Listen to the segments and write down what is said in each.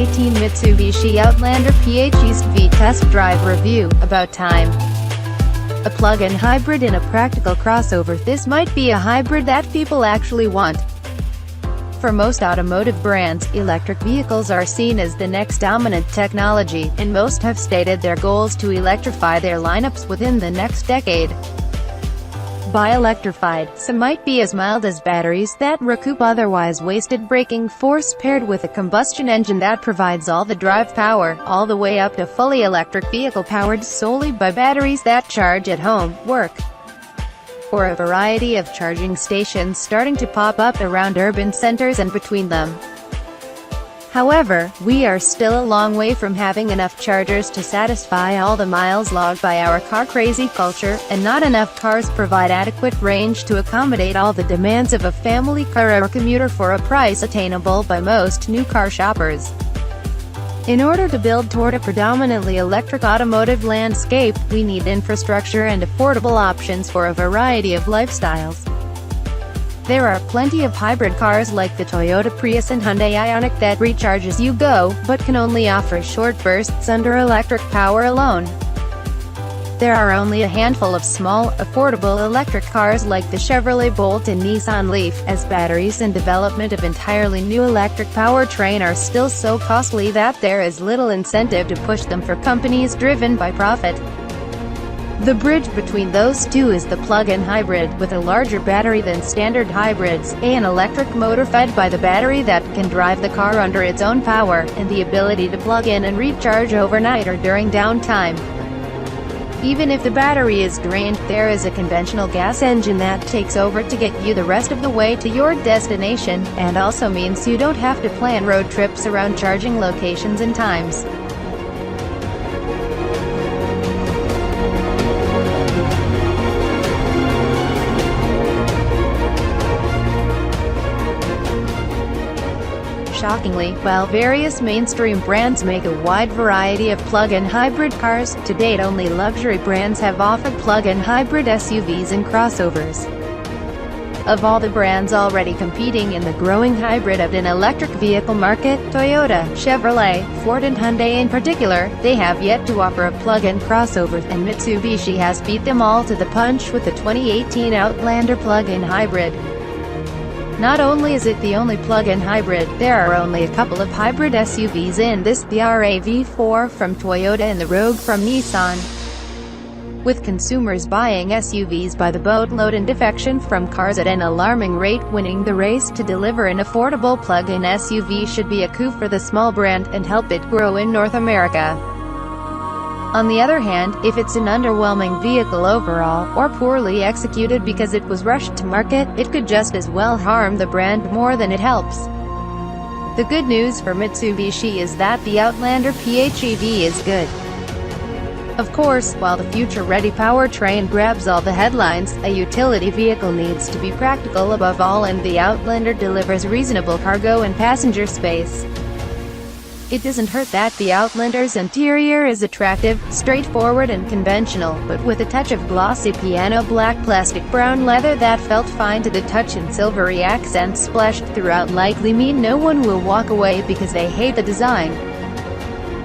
2018 Mitsubishi Outlander PHEV test drive review. About time. A plug-in hybrid in a practical crossover. This might be a hybrid that people actually want. For most automotive brands, electric vehicles are seen as the next dominant technology, and most have stated their goals to electrify their lineups within the next decade. By electrified, some might be as mild as batteries that recoup otherwise wasted braking force paired with a combustion engine that provides all the drive power, all the way up to fully electric vehicle powered solely by batteries that charge at home, work, or a variety of charging stations starting to pop up around urban centers and between them. However, we are still a long way from having enough chargers to satisfy all the miles logged by our car-crazy culture, and not enough cars provide adequate range to accommodate all the demands of a family car or commuter for a price attainable by most new car shoppers. In order to build toward a predominantly electric automotive landscape, we need infrastructure and affordable options for a variety of lifestyles. There are plenty of hybrid cars like the Toyota Prius and Hyundai Ioniq that recharge as you go, but can only offer short bursts under electric power alone. There are only a handful of small, affordable electric cars like the Chevrolet Bolt and Nissan Leaf, as batteries and development of entirely new electric powertrain are still so costly that there is little incentive to push them for companies driven by profit. The bridge between those two is the plug-in hybrid, with a larger battery than standard hybrids, an electric motor fed by the battery that can drive the car under its own power, and the ability to plug in and recharge overnight or during downtime. Even if the battery is drained, there is a conventional gas engine that takes over to get you the rest of the way to your destination, and also means you don't have to plan road trips around charging locations and times. Shockingly, while various mainstream brands make a wide variety of plug-in hybrid cars, to date only luxury brands have offered plug-in hybrid SUVs and crossovers. Of all the brands already competing in the growing hybrid and electric vehicle market, Toyota, Chevrolet, Ford and Hyundai in particular, they have yet to offer a plug-in crossover, and Mitsubishi has beat them all to the punch with the 2018 Outlander plug-in hybrid. Not only is it the only plug-in hybrid, there are only a couple of hybrid SUVs in this, the RAV4 from Toyota and the Rogue from Nissan. With consumers buying SUVs by the boatload and defection from cars at an alarming rate, winning the race to deliver an affordable plug-in SUV should be a coup for the small brand, and help it grow in North America. On the other hand, if it's an underwhelming vehicle overall, or poorly executed because it was rushed to market, it could just as well harm the brand more than it helps. The good news for Mitsubishi is that the Outlander PHEV is good. Of course, while the future-ready powertrain grabs all the headlines, a utility vehicle needs to be practical above all, and the Outlander delivers reasonable cargo and passenger space. It doesn't hurt that the Outlander's interior is attractive, straightforward and conventional, but with a touch of glossy piano black plastic brown leather that felt fine to the touch, and silvery accents splashed throughout likely mean no one will walk away because they hate the design.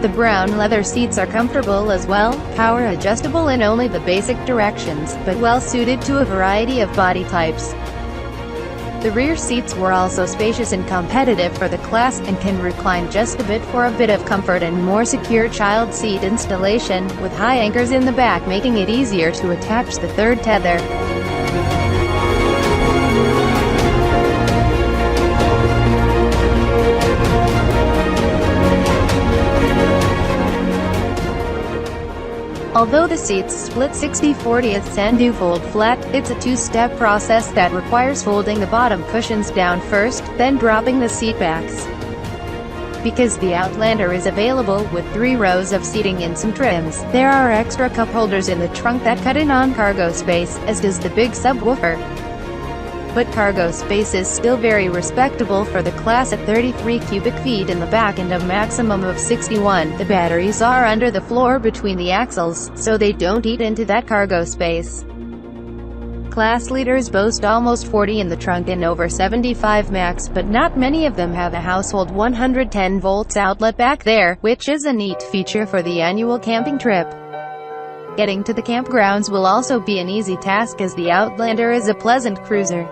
The brown leather seats are comfortable as well, power adjustable in only the basic directions, but well suited to a variety of body types. The rear seats were also spacious and competitive for the class, and can recline just a bit for a bit of comfort and more secure child seat installation, with high anchors in the back making it easier to attach the third tether. Although the seats split 60/40 and do fold flat, it's a two-step process that requires folding the bottom cushions down first, then dropping the seat backs. Because the Outlander is available with 3 rows of seating in some trims, there are extra cup holders in the trunk that cut in on cargo space, as does the big subwoofer. But cargo space is still very respectable for the class at 33 cubic feet in the back and a maximum of 61. The batteries are under the floor between the axles, so they don't eat into that cargo space. Class leaders boast almost 40 in the trunk and over 75 max, but not many of them have a household 110 volts outlet back there, which is a neat feature for the annual camping trip. Getting to the campgrounds will also be an easy task as the Outlander is a pleasant cruiser.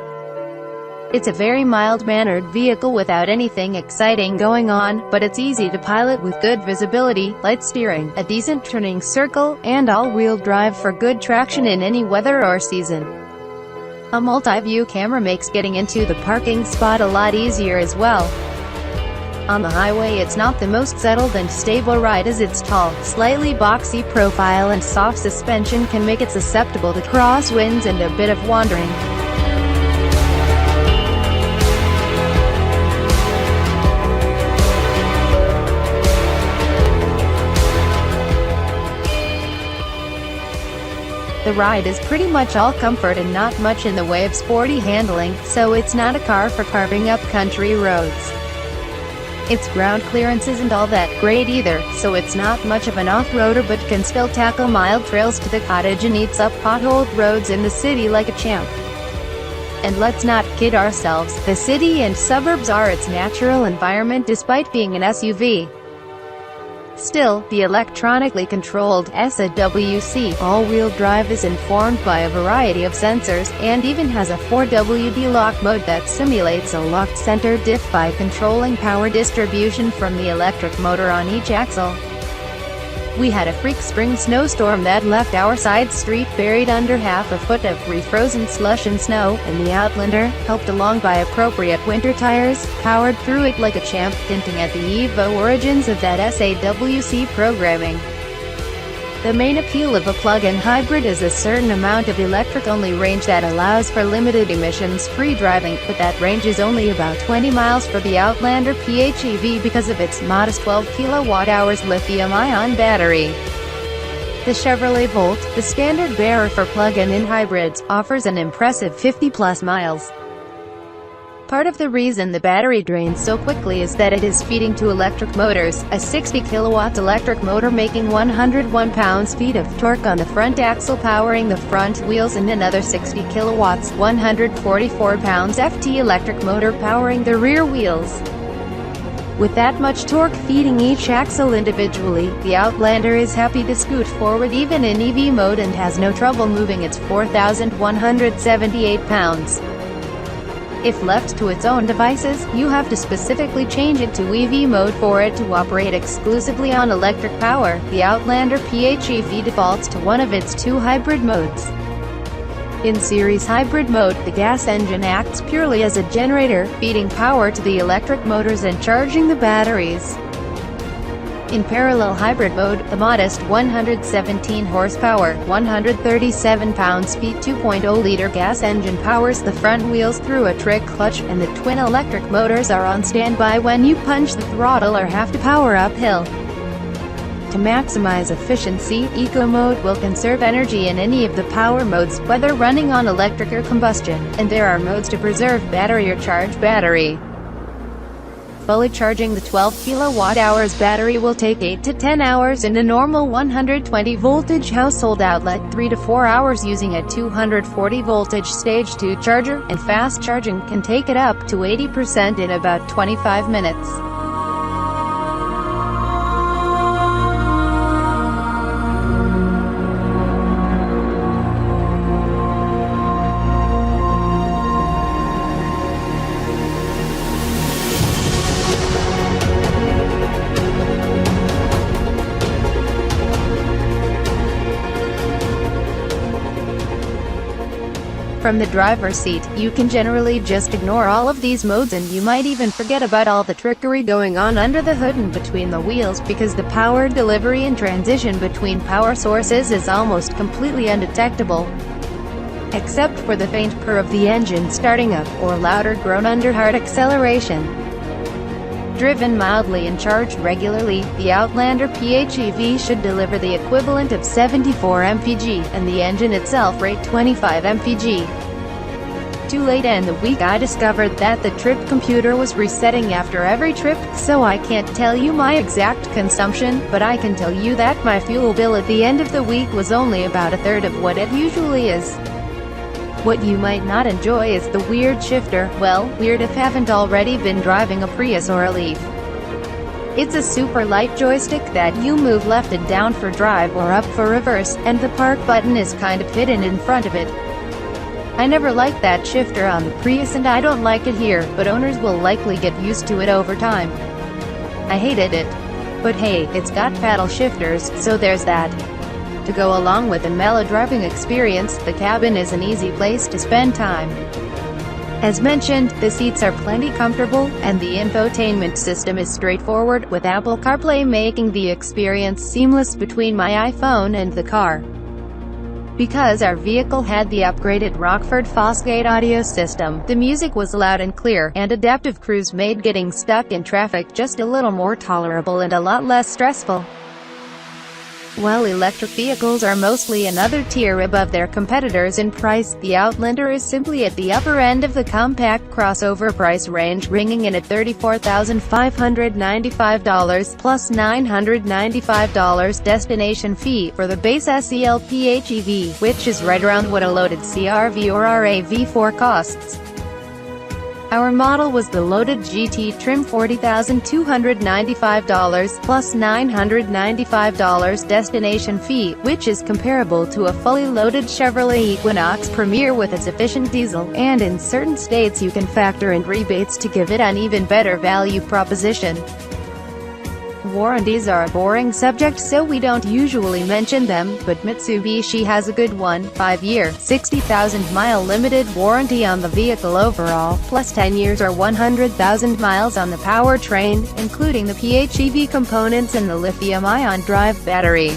It's a very mild-mannered vehicle without anything exciting going on, but it's easy to pilot with good visibility, light steering, a decent turning circle, and all-wheel drive for good traction in any weather or season. A multi-view camera makes getting into the parking spot a lot easier as well. On the highway it's not the most settled and stable ride as its tall, slightly boxy profile and soft suspension can make it susceptible to crosswinds and a bit of wandering. The ride is pretty much all comfort and not much in the way of sporty handling, so it's not a car for carving up country roads. Its ground clearance isn't all that great either, so it's not much of an off-roader but can still tackle mild trails to the cottage and eats up potholed roads in the city like a champ. And let's not kid ourselves, the city and suburbs are its natural environment despite being an SUV. Still, the electronically controlled SAWC all-wheel drive is informed by a variety of sensors, and even has a 4WD lock mode that simulates a locked center diff by controlling power distribution from the electric motor on each axle. We had a freak spring snowstorm that left our side street buried under half a foot of refrozen slush and snow, and the Outlander, helped along by appropriate winter tires, powered through it like a champ, hinting at the Evo origins of that SAWC programming. The main appeal of a plug-in hybrid is a certain amount of electric-only range that allows for limited emissions-free driving, but that range is only about 20 miles for the Outlander PHEV because of its modest 12 kWh lithium-ion battery. The Chevrolet Volt, the standard bearer for plug-in hybrids, offers an impressive 50-plus miles. Part of the reason the battery drains so quickly is that it is feeding two electric motors, a 60 kW electric motor making 101 pounds-feet of torque on the front axle powering the front wheels and another 60 kW, 144 pounds-ft electric motor powering the rear wheels. With that much torque feeding each axle individually, the Outlander is happy to scoot forward even in EV mode and has no trouble moving its 4,178 pounds. If left to its own devices, you have to specifically change it to EV mode for it to operate exclusively on electric power. The Outlander PHEV defaults to one of its two hybrid modes. In series hybrid mode, the gas engine acts purely as a generator, feeding power to the electric motors and charging the batteries. In parallel hybrid mode, the modest 117 horsepower, 137 pounds-feet 2.0-liter gas engine powers the front wheels through a trick clutch, and the twin electric motors are on standby when you punch the throttle or have to power uphill. To maximize efficiency, Eco Mode will conserve energy in any of the power modes, whether running on electric or combustion, and there are modes to preserve battery or charge battery. Fully charging the 12 kWh battery will take 8 to 10 hours in a normal 120 voltage household outlet, 3 to 4 hours using a 240 voltage stage 2 charger, and fast charging can take it up to 80% in about 25 minutes. From the driver's seat, you can generally just ignore all of these modes and you might even forget about all the trickery going on under the hood and between the wheels because the power delivery and transition between power sources is almost completely undetectable. Except for the faint purr of the engine starting up, or louder groan under hard acceleration. Driven mildly and charged regularly, the Outlander PHEV should deliver the equivalent of 74 mpg, and the engine itself rate 25 mpg. Too late in the week I discovered that the trip computer was resetting after every trip, so I can't tell you my exact consumption, but I can tell you that my fuel bill at the end of the week was only about a third of what it usually is. What you might not enjoy is the weird shifter. Well, weird if haven't already been driving a Prius or a Leaf. It's a super light joystick that you move left and down for drive or up for reverse, and the park button is kind of hidden in front of it. I never liked that shifter on the Prius and I don't like it here, but owners will likely get used to it over time. I hated it. But hey, it's got paddle shifters, so there's that. To go along with a mellow driving experience, the cabin is an easy place to spend time. As mentioned, the seats are plenty comfortable, and the infotainment system is straightforward, with Apple CarPlay making the experience seamless between my iPhone and the car. Because our vehicle had the upgraded Rockford Fosgate audio system, the music was loud and clear, and adaptive cruise made getting stuck in traffic just a little more tolerable and a lot less stressful. While electric vehicles are mostly another tier above their competitors in price, the Outlander is simply at the upper end of the compact crossover price range, ringing in at $34,595 plus $995 destination fee for the base SEL PHEV, which is right around what a loaded CR-V or RAV4 costs. Our model was the loaded GT trim $40,295 plus $995 destination fee, which is comparable to a fully loaded Chevrolet Equinox Premier with its efficient diesel, and in certain states you can factor in rebates to give it an even better value proposition. Warranties are a boring subject, so we don't usually mention them, but Mitsubishi has a good one: 5-year, 60,000-mile limited warranty on the vehicle overall, plus 10 years or 100,000 miles on the powertrain, including the PHEV components and the lithium-ion drive battery.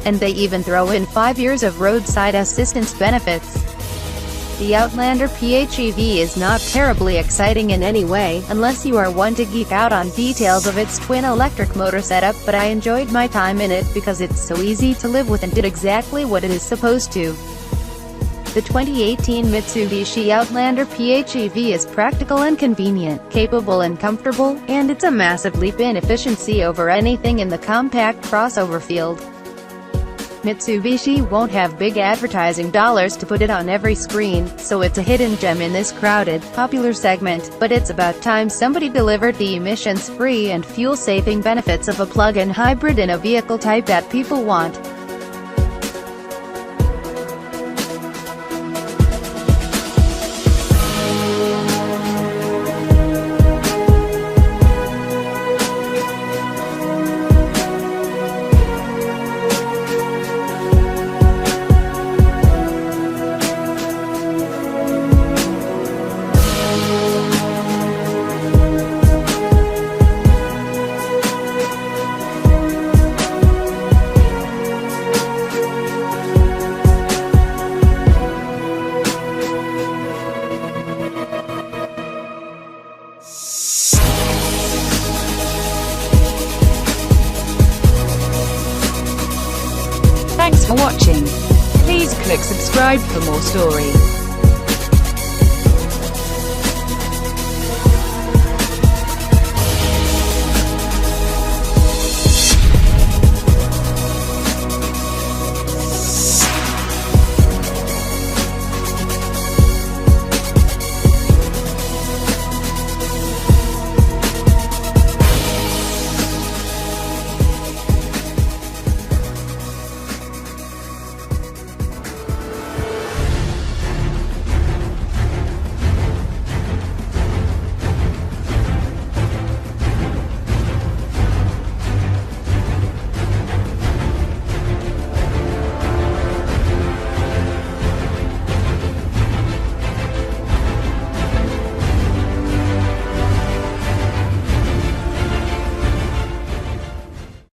And they even throw in 5 years of roadside assistance benefits. The Outlander PHEV is not terribly exciting in any way, unless you are one to geek out on details of its twin electric motor setup, but I enjoyed my time in it because it's so easy to live with and did exactly what it is supposed to. The 2018 Mitsubishi Outlander PHEV is practical and convenient, capable and comfortable, and it's a massive leap in efficiency over anything in the compact crossover field. Mitsubishi won't have big advertising dollars to put it on every screen, so it's a hidden gem in this crowded, popular segment, but it's about time somebody delivered the emissions-free and fuel-saving benefits of a plug-in hybrid in a vehicle type that people want. Thanks for watching. Please click subscribe for more story.